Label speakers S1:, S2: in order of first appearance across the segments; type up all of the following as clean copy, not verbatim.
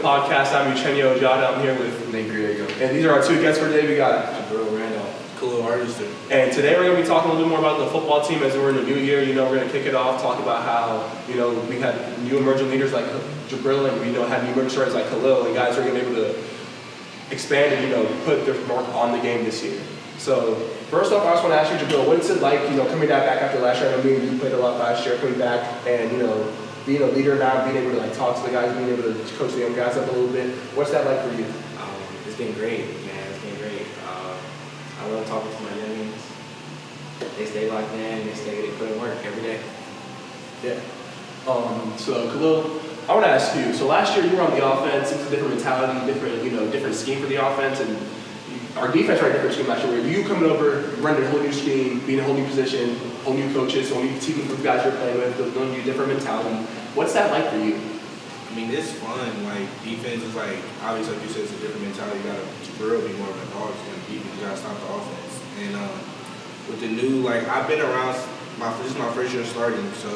S1: podcast. I'm Uchenyo, Ojata. I'm here with
S2: Griego.
S1: and these are our two guests for today. We got
S2: Jabril, Randolph, Khalil, Hardister.
S1: And today we're going to be talking a little bit more about the football team as we're in the new year. You know, we're going to kick it off, talk about how, you know, we had new emerging leaders like Jabril and, you know, had new emerging starters like Khalil, and guys are going to be able to expand and, you know, put their mark on the game this year. So first off, I just want to ask you, Jabril, what's it like, you know, coming back after last year? I mean, you played a lot last year, coming back and, you know, being a leader now, being able to like talk to the guys, being able to coach the young guys up a little bit. What's that like for you?
S2: It's been great, man. It's been great. I love talking to my youngins. They stay locked in. They put in work every day.
S1: Yeah. So Khalil, I want to ask you. So last year you were on the offense. It was a different mentality, different scheme for the offense, and our defense ran a different scheme last year. Where you coming over, running a whole new scheme, being a whole new position, whole new coaches, whole new team of guys you're playing with, a new different mentality. What's that like for you?
S3: I mean, it's fun. Like, defense is like, obviously, like you said, it's a different mentality. You gotta, Jabril be more of a dog than defense. You gotta stop the offense. And with the new, like, I've been around, this is my first year starting, so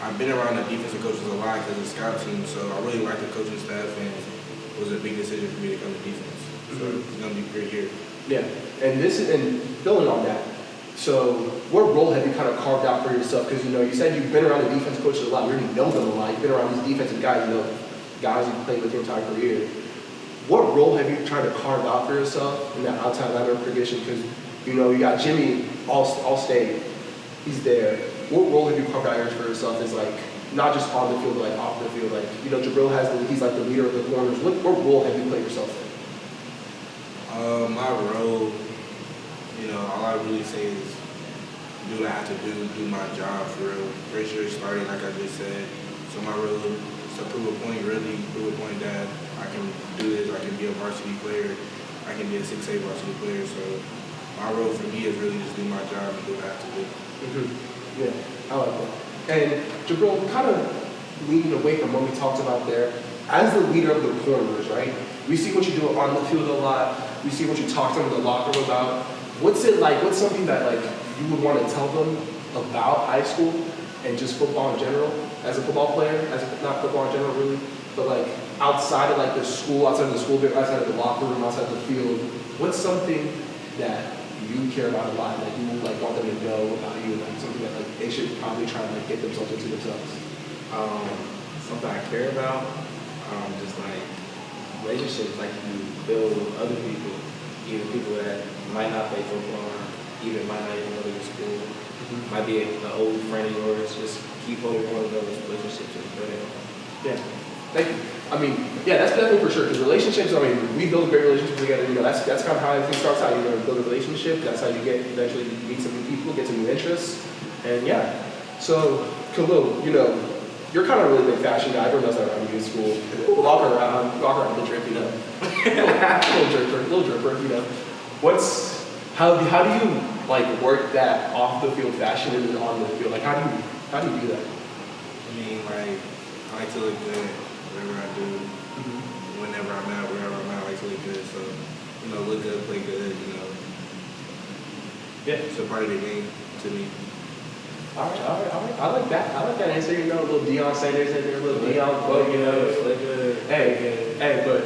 S3: I've been around the defensive coaches a lot because of the scout team, so I really like the coaching staff, and it was a big decision for me to come to defense. So it's gonna be a great year.
S1: Yeah, and building on that, so what role have you kind of carved out for yourself? Because, you know, you said you've been around the defense coaches a lot, you already know them a lot, you've been around these defensive guys, you know, guys you've played with your entire career. What role have you tried to carve out for yourself in that outside linebacker position? Because, you know, you got Jimmy all-state, he's there. What role have you carved out for yourself as, like, not just on the field, but like off the field? Like, you know, Jabril he's like the leader of the corners. What role have you played yourself in?
S3: My role, you know, all I really say is do what I have to do my job for real. First year starting, like I just said. So my role is to prove a point that I can do this, I can be a varsity player, I can be a 6A varsity player. So my role for me is really just do my job and do what I have to do.
S1: Mm-hmm. Yeah, I like that. And Jabril, kind of leaning away from what we talked about there, as the leader of the corners, right? We see what you do on the field a lot. We see what you talk to them in the locker room about. What's it like? What's something that like you would want to tell them about high school and just football in general, as a football player, not football in general really, but like outside of like the school, outside of the school, outside of the locker room, outside of the field? What's something that you care about a lot, that you like want them to know about you, like something that like they should probably try to like get themselves into themselves?
S2: Something I care about, just like relationships, like you build with other people, even people that might not play football, or even might not even go to your school, might be an old friend of yours. Just keep holding on to those relationships and building on.
S1: Yeah, thank you. I mean, yeah, that's definitely for sure. Because relationships, I mean, we build great relationships together. You know, that's kind of how everything starts out. You know, build a relationship. That's how you eventually meet some new people, get some new interests, and yeah. So, Khalil, you know, you're kind of a really big fashion guy. Everyone knows that around you in school. Walk around the drip, you know. little dripper, you know. How do you like work that off the field fashion and then on the field? Like, how do you do that?
S3: I mean, like, I like to look good whatever I do, whenever I'm out, wherever I'm at, I like to look good. So, you know, look good, play good, you know.
S1: Yeah.
S3: It's a part of the game to me.
S1: All right. I like that answer. You know, a little Deion Sanders in there, a little Deion quote. You know, hey, but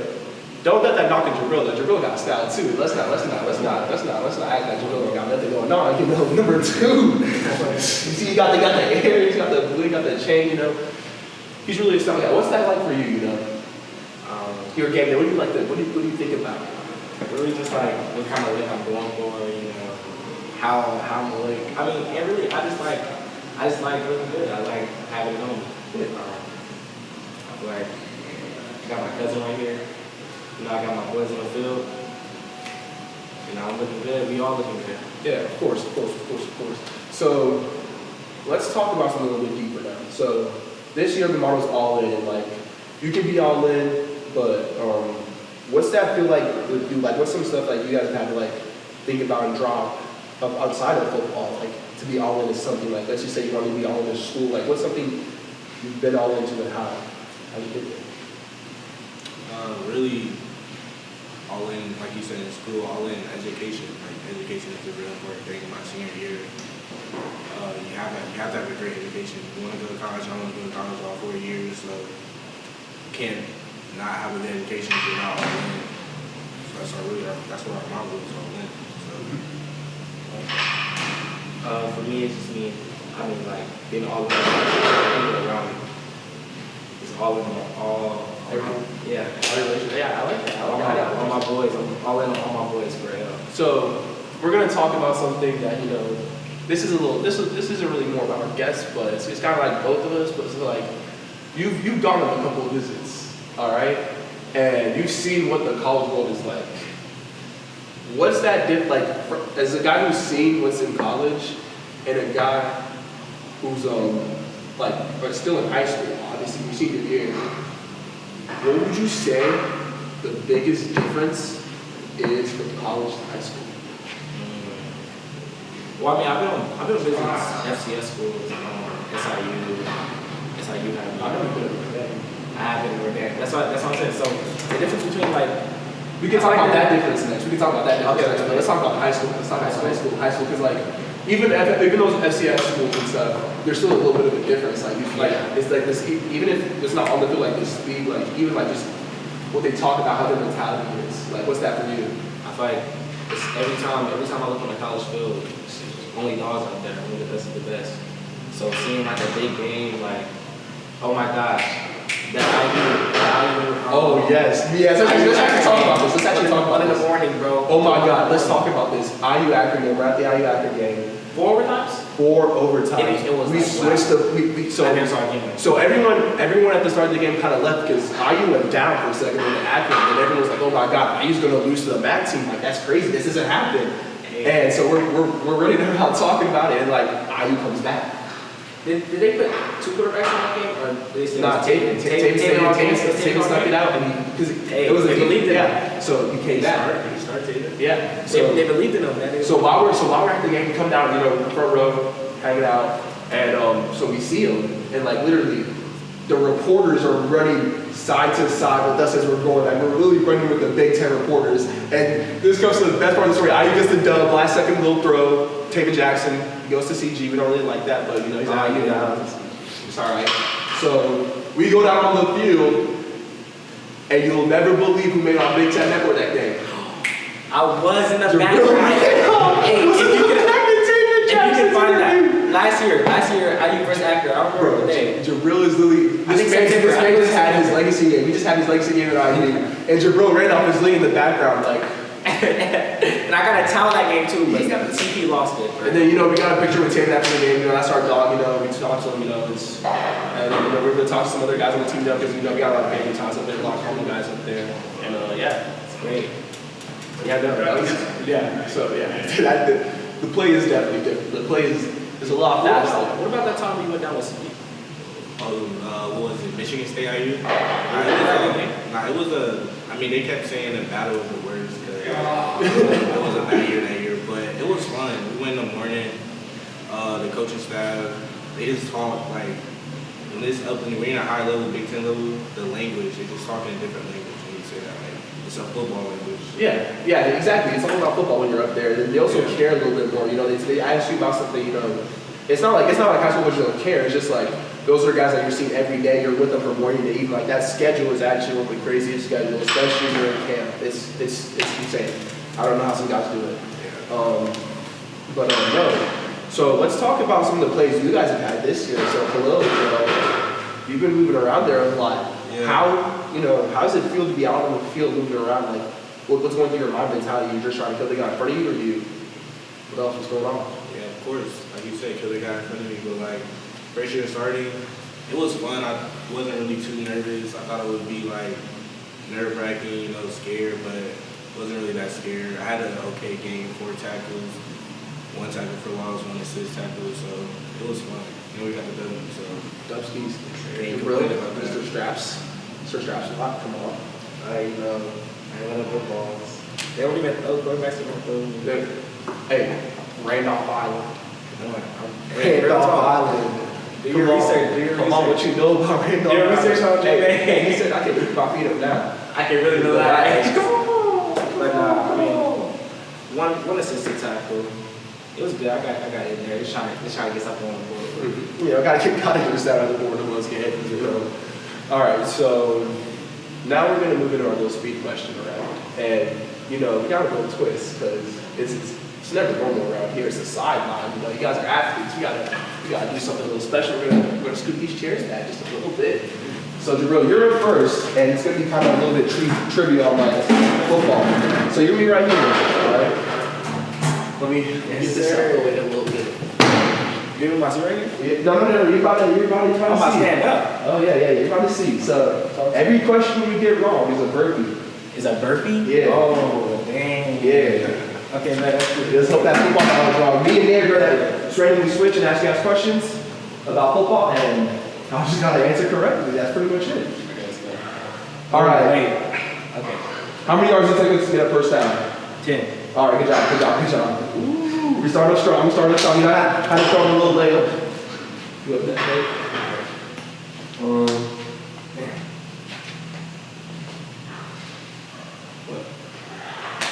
S1: don't let that knock on Jabril. Jabril got style too. Let's not act like Jabril ain't got nothing going on. You know, number two. You see, he got the hair, he's got the blue, he got the chain. You know, he's really a style guy. What's that like for you? You know, your game day. What do you like? What do you think about?
S2: Really, just like what kind of look I'm going for. You know, how I'm look. I mean, and really, I just like looking good. I like having it on. I feel like I got my cousin right here. You know, I got my boys on the field. You know, I'm looking good. We all looking good.
S1: Yeah, of course. So let's talk about something a little bit deeper now. So this year the model's all in. Like, you can be all in, but what's that feel like with you? Like, what's some stuff like you guys have to like think about and draw up outside of football? Like, to be all in is something like, let's just say you want to be all in school. Like, what's something you've been all into and how you did it?
S3: Really, all in, like you said, in school, all in education. Like, education is a real important thing in my senior year. You have to have a great education. If you want to go to college, I want to go to college all 4 years, so you can't not have a dedication if you're not all in. So that's what my rules all in. So.
S2: For me, it's just me. I mean, like, being all in, people around me. It's all in, all around. Yeah.
S1: Yeah, I like that.
S2: All my boys. I'm all in on all my boys, for real.
S1: So we're gonna talk about something that, you know, this isn't really more about our guests, but it's kind of like both of us, but it's like you've gone on a couple of visits, all right, and you've seen what the college world is like. What's that like as a guy who's seen what's in college and a guy who's like but still in high school, obviously you senior year, what would you say the biggest difference is from college to high school?
S2: Well, I mean, I've been visiting FCS schools, SIU have.
S1: I've never been over there.
S2: I have been over there. That's what I'm saying. So the difference between like
S1: We can talk about that difference next. We can talk about that difference
S2: Okay.
S1: next. But let's talk about high school. Let's talk about high school, because like even those FCS schools and stuff, there's still a little bit of a difference. Like it's like this, even if it's not on the field, like this speed, like even like just what they talk about, how their mentality is. Like what's that for you?
S2: I feel like it's every time I look on the college field, it's only dogs out there. Only the best of the best. So seeing like a big game, like oh my gosh, that IU.
S1: Oh yes. Let's actually talk about this. Let's actually talk about
S2: 1 in the
S1: this.
S2: morning, bro.
S1: Oh my God, let's talk about this. IU Akron game. We're at the IU Akron game.
S2: 4 overtimes?
S1: 4 overtimes.
S2: It was
S1: we
S2: like,
S1: switched so everyone at the start of the game kind of left because IU went down for a second in Akron, and everyone was like, "Oh my God, IU's going to lose to the MAC team. Like that's crazy. This isn't happening." And so we're running around talking about it, and like IU comes back.
S2: Did they put 2 quarterbacks in that game, or did they say
S1: Nah, Taven stuck it out, and because it was a
S2: believed in
S1: yeah. So he came back.
S2: Did he start Taven?
S1: Yeah.
S2: They believed in him, man.
S1: So while we're at the game, we come down, you know, in the front row, hanging out, and so we see him, and like literally, the reporters are running side to side with us as we're going. Like we're really running with the Big Ten reporters. And this comes to the best part of the story. IU gets the dub, last second little throw. Taven Jackson goes to CG. We don't really like that, but you know he's out here now. It's all right. So we go down on the field, and you'll never believe who made our Big Ten network that day.
S2: I was in the background. Hey, if you can find that. Last year, IU versus Akron. I don't remember the day.
S1: Jabril is literally, this man just had his legacy game. We just had his legacy game at IU. And Jabril Randolph is laying in the background, like.
S2: And I got to tell that game too, but TP lost it.
S1: And then, you know, we got a picture with Taven after the game. You know, that's our dog, you know, we talked to him, you know, and, you know, we're going to talk to some other guys on the team now because, you know, we got a lot of family ties up there, a lot of family guys up there. And, yeah, it's great. Yeah, so, yeah. The play is definitely different. The play is a lot faster.
S2: What about that time you went down with CP?
S3: What was it? Michigan State IU? It was I mean, they kept saying the battle of the words because it was a bad year that year, but it was fun. We went in the morning. The coaching staff, they just talk like when this up when we're in a high level, Big Ten level, the language, they just talk in a different language when you say that. Like it's a football language.
S1: Yeah, exactly. It's all about football when you're up there. They also care a little bit more. You know, they ask you about something. You know, it's not like high school coaches don't care. It's just like those are guys that you're seeing every day. You're with them from morning to evening. Like that schedule is actually one of the craziest schedules, especially during camp. It's insane. I don't know how some guys do it. No. So let's talk about some of the plays you guys have had this year. So Khalil, you know, you've been moving around there a lot.
S3: Yeah.
S1: How does it feel to be out on the field moving around? Like, what's going through your mind mentality? You're just trying to kill the guy in front of you, or what else was going on?
S3: Yeah, of course. Like you said, kill the guy in front of me. But like, first year starting, it was fun. I wasn't really too nervous. I thought it would be like nerve-wracking, you know, scared, but wasn't really that scared. I had an okay game, 4 tackles, 1 tackle for loss, 1 assist tackle, so it was fun. You know, we got the W, so.
S1: Dubskis.
S3: Really?
S1: Mr. Straps. Mr. Straps a lot. Come on.
S2: I run up footballs. They don't even going back to the
S1: Hey, Randolph Island.
S2: Randolph Island. Do your research.
S1: Come on, what you know about Randolph
S2: Do your research on
S1: Hey, he said I can lift my feet up now.
S2: I can really know that.
S1: Come on.
S2: But I mean, one assistant tackle. It was good. I got in there. Just trying to get something on the board.
S1: Mm-hmm. Yeah, I gotta get this out of the board in those games, you know. All right, so Now we're gonna move into our little speed question round. And, you know, we got a little twist, because it's never normal around here. It's a sideline. You know, you guys are athletes. We gotta do something a little special. We're gonna scoot these chairs back just a little bit. So Jabril, you're in first, and it's gonna be kind of a little bit trivia on like football. So you're gonna be right here, all right? Let me get this out of the way a little bit.
S2: Give me my seat right here?
S1: Yeah, no, you're about to
S2: I'm about to
S1: see.
S2: stand up.
S1: Oh yeah, you're about to see. So every question you get wrong is a burpee.
S2: Is that burpee?
S1: Yeah.
S2: Oh, dang.
S1: Yeah.
S2: Okay, man, that's good.
S1: Let's hope that football knowledge wrong. Me and Nate are gonna just randomly switch and ask you guys questions about football, and I just gotta answer correctly. That's pretty much it.
S2: Okay, let's go.
S1: All right.
S2: Wait. Okay.
S1: How many yards does it take us to get a first down?
S2: 10.
S1: All right, good job. Ooh, we started strong. You know, I had to throw in a little layup. You up that, Nate?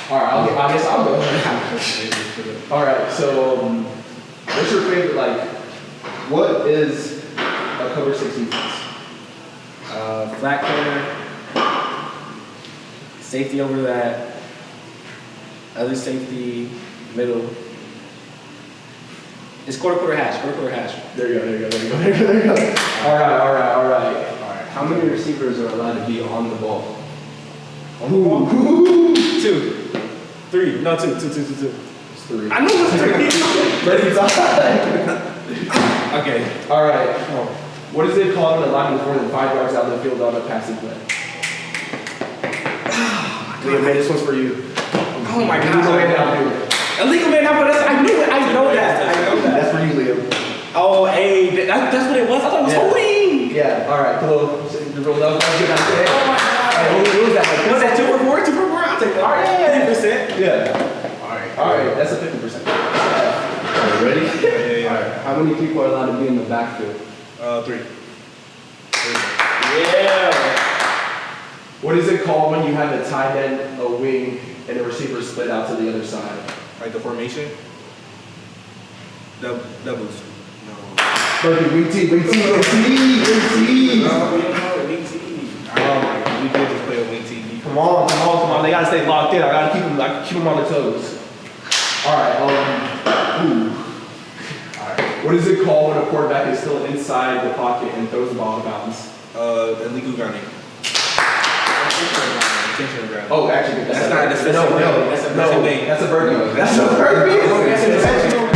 S1: All right, I guess I'll go. All right, so what's your favorite, like, what is a cover 6 defense?
S2: Flat corner. Safety over that. Other safety, middle. It's quarter hash.
S1: There you go. All right. How many receivers are allowed to be on the ball? Ooh.
S2: 2. 3. No, 2.
S1: It's 3.
S2: I know it's 3.
S1: Ready,
S2: Okay.
S1: All right. What is it called when a line is more than 5 yards out of the field on a passing play? Liam, man, this one's for you.
S2: Oh my God.
S1: Illegal man down field.
S2: Illegal man down field. I knew it. I know that.
S1: That's for you, Liam.
S2: Oh, hey, that's what it was. I thought it was holding.
S1: Yeah. All right. Cool. That was good.
S2: Oh my God.
S1: What was that?
S2: Was that 2 for 4? 2 for 4? I'll take that. All right. 50%.
S1: Yeah. All right. That's a 50%. Are you ready?
S3: Yeah.
S1: All right. How many people are allowed to be in the backfield?
S3: 3.
S2: Yeah.
S1: What is it called when you have a tight end, a wing, and a receiver split out to the other side?
S3: Like the formation? Doubles. No.
S1: Perfect. Wing T.
S3: No, we don't know wing TV. Oh my God, we did just play a wing TV.
S1: Come on. They gotta stay locked in. I gotta keep them on their toes. All right. What is it called when a quarterback is still inside the pocket and throws the ball out of bounds?
S3: Illegal grounding. Intentional grounding.
S1: Oh, actually,
S3: That's not a
S1: no. That's a burpee. That's a burpee.
S3: That's intentional